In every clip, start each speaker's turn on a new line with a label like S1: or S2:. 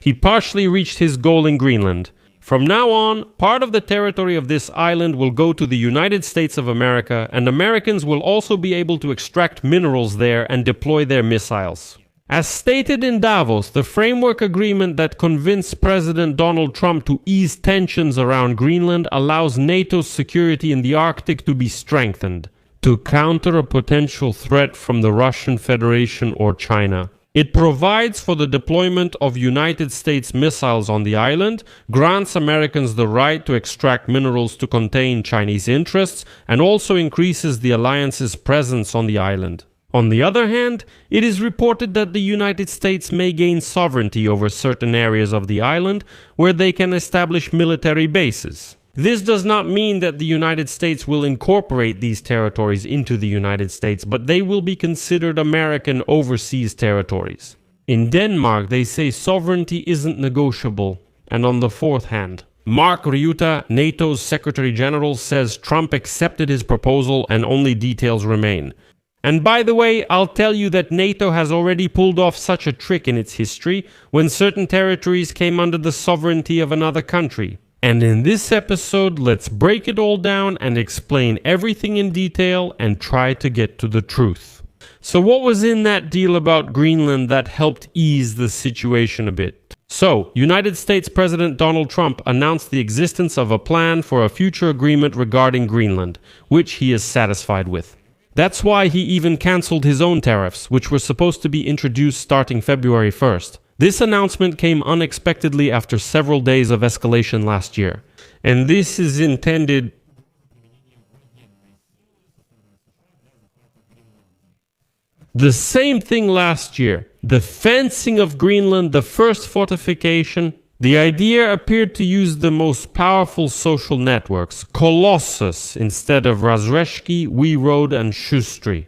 S1: He partially reached his goal in Greenland. From now on, part of the territory of this island will go to the United States of America, and Americans will also be able to extract minerals there and deploy their missiles. As stated in Davos, the framework agreement that convinced President Donald Trump to ease tensions around Greenland allows NATO's security in the Arctic to be strengthened, to counter a potential threat from the Russian Federation or China. It provides for the deployment of United States missiles on the island, grants Americans the right to extract minerals to contain Chinese interests, and also increases the alliance's presence on the island. On the other hand, it is reported that the United States may gain sovereignty over certain areas of the island where they can establish military bases. This does not mean that the United States will incorporate these territories into the United States, but they will be considered American overseas territories. In Denmark, they say sovereignty isn't negotiable. And on the fourth hand, Mark Rutte, NATO's Secretary General, says Trump accepted his proposal and only details remain. And by the way, I'll tell you that NATO has already pulled off such a trick in its history when certain territories came under the sovereignty of another country. And in this episode, let's break it all down and explain everything in detail and try to get to the truth. So what was in that deal about Greenland that helped ease the situation a bit? So, United States President Donald Trump announced the existence of a plan for a future agreement regarding Greenland, which he is satisfied with. That's why he even cancelled his own tariffs, which were supposed to be introduced starting February 1st. This announcement came unexpectedly after several days of escalation last year. And this is intended the same thing last year. The fencing of Greenland, the first fortification. The idea appeared to use the most powerful social networks, Colossus, instead of Razreshki, We Road, and Shustri.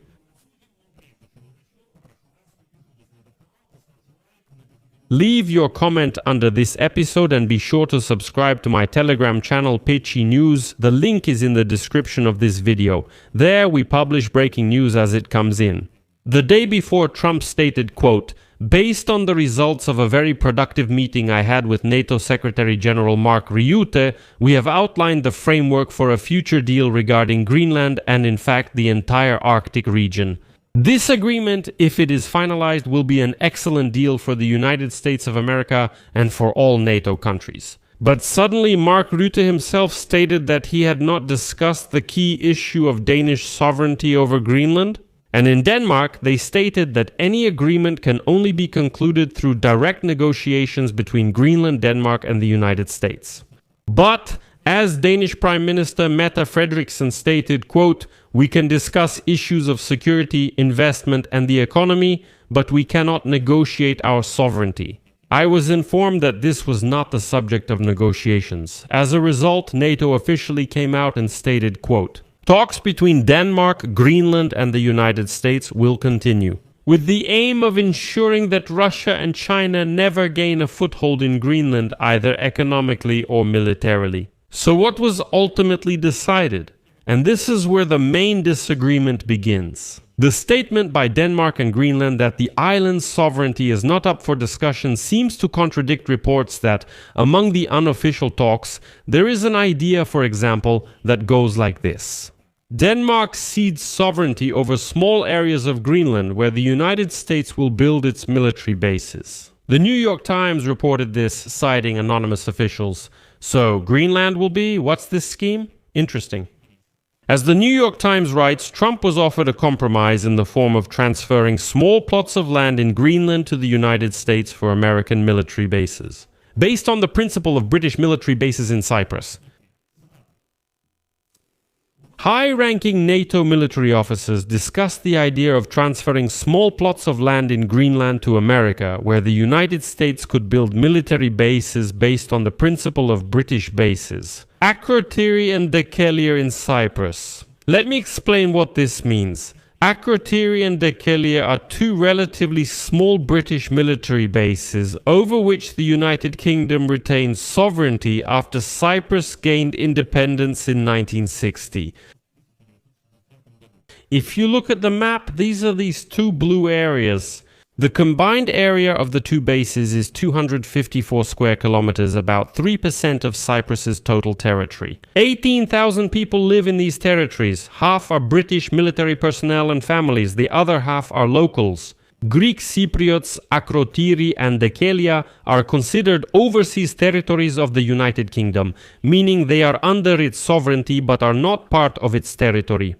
S1: Leave your comment under this episode and be sure to subscribe to my Telegram channel Pitchy News. The link is in the description of this video. There we publish breaking news as it comes in. The day before, Trump stated, quote, "Based on the results of a very productive meeting I had with NATO Secretary General Mark Rutte, we have outlined the framework for a future deal regarding Greenland and in fact the entire Arctic region. This agreement, if it is finalized, will be an excellent deal for the United States of America and for all NATO countries." But suddenly Mark Rutte himself stated that he had not discussed the key issue of Danish sovereignty over Greenland. And in Denmark, they stated that any agreement can only be concluded through direct negotiations between Greenland, Denmark, and the United States. But, as Danish Prime Minister Mette Frederiksen stated, quote, "We can discuss issues of security, investment, and the economy, but we cannot negotiate our sovereignty." I was informed that this was not the subject of negotiations. As a result, NATO officially came out and stated, quote, "Talks between Denmark, Greenland, and the United States will continue, with the aim of ensuring that Russia and China never gain a foothold in Greenland either economically or militarily." So what was ultimately decided? And this is where the main disagreement begins. The statement by Denmark and Greenland that the island's sovereignty is not up for discussion seems to contradict reports that, among the unofficial talks, there is an idea, for example, that goes like this. Denmark cedes sovereignty over small areas of Greenland where the United States will build its military bases. The New York Times reported this, citing anonymous officials. So, Greenland will be, what's this scheme? Interesting. As the New York Times writes, Trump was offered a compromise in the form of transferring small plots of land in Greenland to the United States for American military bases, based on the principle of British military bases in Cyprus. High-ranking NATO military officers discussed the idea of transferring small plots of land in Greenland to America, where the United States could build military bases based on the principle of British bases. Akrotiri and Dekelia in Cyprus. Let me explain what this means. Akrotiri and Dekelia are two relatively small British military bases over which the United Kingdom retained sovereignty after Cyprus gained independence in 1960. If you look at the map, these are these two blue areas. The combined area of the two bases is 254 square kilometers, about 3% of Cyprus's total territory. 18,000 people live in these territories. Half are British military personnel and families, the other half are locals. Greek Cypriots, Akrotiri and Dekelia are considered overseas territories of the United Kingdom, meaning they are under its sovereignty but are not part of its territory.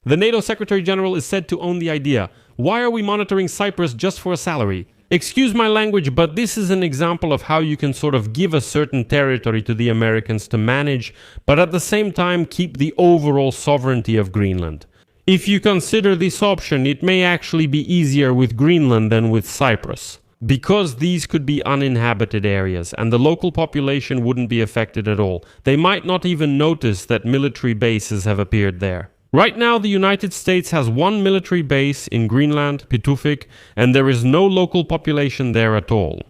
S1: The NATO Secretary General is said to own the idea. Why are we monitoring Cyprus just for a salary? Excuse my language, but this is an example of how you can sort of give a certain territory to the Americans to manage, but at the same time keep the overall sovereignty of Greenland. If you consider this option, it may actually be easier with Greenland than with Cyprus, because these could be uninhabited areas and the local population wouldn't be affected at all. They might not even notice that military bases have appeared there. Right now, the United States has one military base in Greenland, Pitufik, and there is no local population there at all.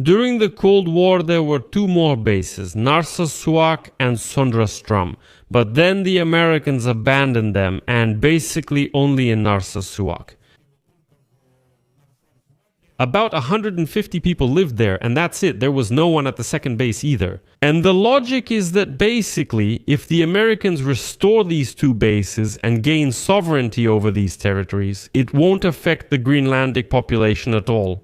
S1: During the Cold War, there were two more bases, Narsarsuaq and Sondrastrom, but then the Americans abandoned them and basically only in Narsarsuaq. About 150 people lived there, and that's it. There was no one at the second base either. And the logic is that basically, if the Americans restore these two bases and gain sovereignty over these territories, it won't affect the Greenlandic population at all.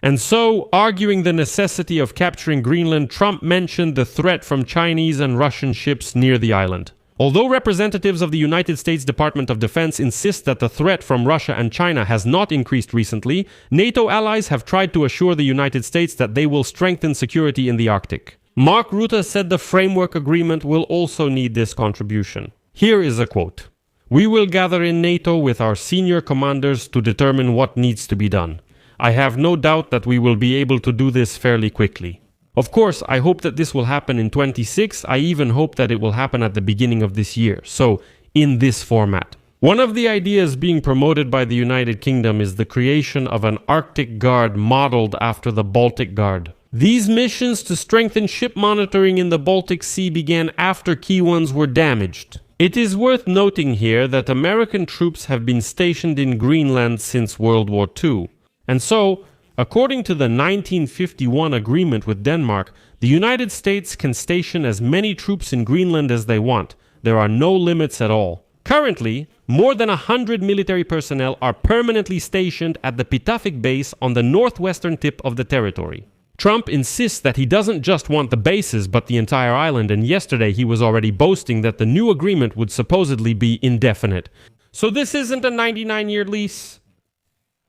S1: And so, arguing the necessity of capturing Greenland, Trump mentioned the threat from Chinese and Russian ships near the island. Although representatives of the United States Department of Defense insist that the threat from Russia and China has not increased recently, NATO allies have tried to assure the United States that they will strengthen security in the Arctic. Mark Rutte said the framework agreement will also need this contribution. Here is a quote. "We will gather in NATO with our senior commanders to determine what needs to be done. I have no doubt that we will be able to do this fairly quickly. Of course, I hope that this will happen in 26. I even hope that it will happen at the beginning of this year. So, in this format." One of the ideas being promoted by the United Kingdom is the creation of an Arctic Guard modeled after the Baltic Guard. These missions to strengthen ship monitoring in the Baltic Sea began after key ones were damaged. It is worth noting here that American troops have been stationed in Greenland since World War II. And so, according to the 1951 agreement with Denmark, the United States can station as many troops in Greenland as they want. There are no limits at all. Currently, more than 100 military personnel are permanently stationed at the Pitufik base on the northwestern tip of the territory. Trump insists that he doesn't just want the bases but the entire island, and yesterday he was already boasting that the new agreement would supposedly be indefinite. So this isn't a 99-year lease?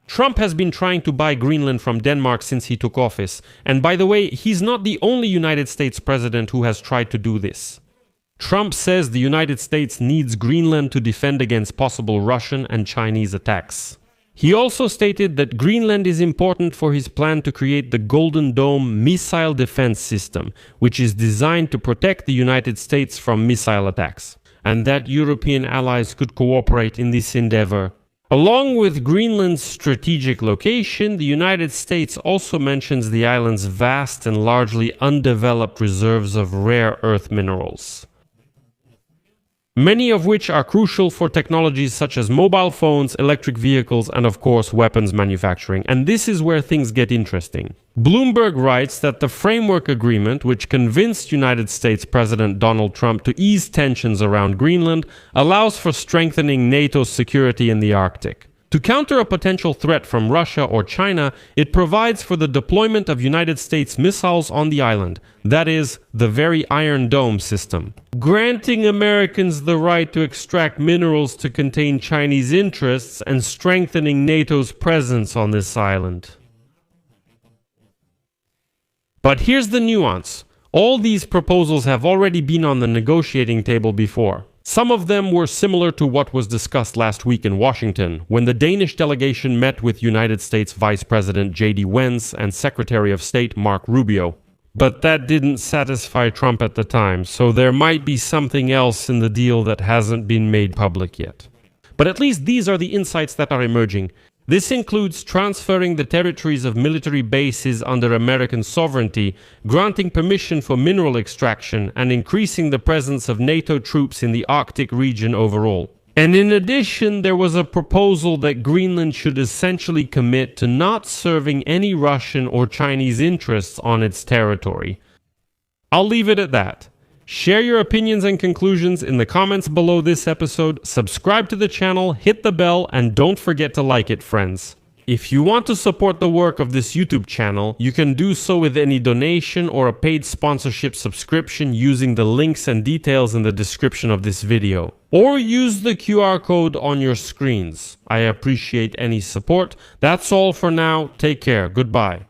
S1: Trump has been trying to buy Greenland from Denmark since he took office, and by the way, he's not the only United States president who has tried to do this. Trump says the United States needs Greenland to defend against possible Russian and Chinese attacks. He also stated that Greenland is important for his plan to create the Golden Dome missile defense system, which is designed to protect the United States from missile attacks, and that European allies could cooperate in this endeavor. Along with Greenland's strategic location, the United States also mentions the island's vast and largely undeveloped reserves of rare earth minerals, many of which are crucial for technologies such as mobile phones, electric vehicles, and of course weapons manufacturing. And this is where things get interesting. Bloomberg writes that the framework agreement, which convinced United States President Donald Trump to ease tensions around Greenland, allows for strengthening NATO's security in the Arctic. To counter a potential threat from Russia or China, it provides for the deployment of United States missiles on the island, that is, the very Iron Dome system, granting Americans the right to extract minerals to contain Chinese interests and strengthening NATO's presence on this island. But here's the nuance. All these proposals have already been on the negotiating table before. Some of them were similar to what was discussed last week in Washington, when the Danish delegation met with United States Vice President J.D. Vance and Secretary of State Mark Rubio. But that didn't satisfy Trump at the time, so there might be something else in the deal that hasn't been made public yet. But at least these are the insights that are emerging. This includes transferring the territories of military bases under American sovereignty, granting permission for mineral extraction, and increasing the presence of NATO troops in the Arctic region overall. And in addition, there was a proposal that Greenland should essentially commit to not serving any Russian or Chinese interests on its territory. I'll leave it at that. Share your opinions and conclusions in the comments below this episode, subscribe to the channel, hit the bell, and don't forget to like it, friends. If you want to support the work of this YouTube channel, you can do so with any donation or a paid sponsorship subscription using the links and details in the description of this video. Or use the QR code on your screens. I appreciate any support. That's all for now. Take care. Goodbye.